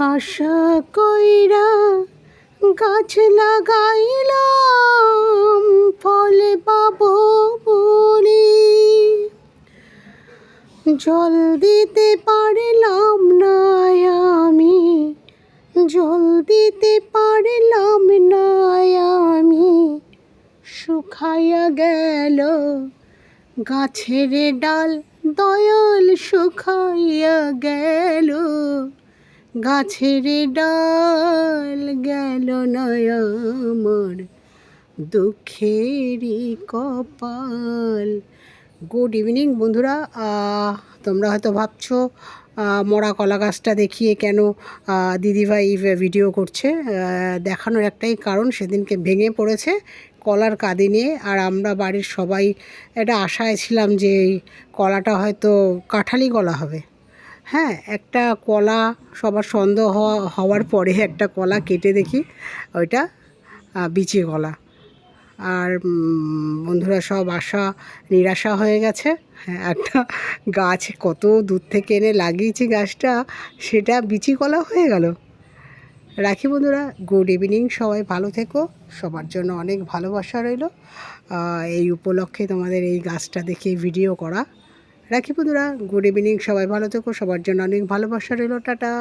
আশা কইরা গাছ লাগাইলাম, ফল পাবো বলে জল দিতে পারলাম না আমি, জল দিতে পারলাম না আমি। শুকাইয়া গেল গাছের ডাল, দয়াল শুকাইয়া গেল গাছের ডাল, গেল না আমার দুঃখেরই কপাল। গুড ইভিনিং বন্ধুরা। তোমরা হয়তো ভাবছো মরা কলা গাছটা দেখিয়ে কেন দিদিভাই ভিডিও করছে। দেখানোর একটাই কারণ, সেদিনকে ভেঙে পড়েছে কলার কাঁদি নিয়ে, আর আমরা বাড়ির সবাই একটা আশায় ছিলাম যে এই কলাটা হয়তো কাঁঠালি কলা হবে। হ্যাঁ, একটা কলা সবার সন্দেহ হওয়ার পরে একটা কলা কেটে দেখি ওইটা বিচি কলা। আর বন্ধুরা, সব আশা নিরাশা হয়ে গেছে। হ্যাঁ, একটা গাছ কত দূর থেকে এনে লাগিয়েছি, গাছটা সেটা বিচি কলা হয়ে গেল। রাখি বন্ধুরা, গুড ইভিনিং। সবাই ভালো থেকো, সবার জন্য অনেক ভালোবাসা রইল। এই উপলক্ষে তোমাদের এই গাছটা দেখে ভিডিও করা। রাখি বন্ধুরা, গুড ইভিনিং। সবাই ভালো থেকো, সবার জন্য অনেক ভালোবাসা রইল। টাটা।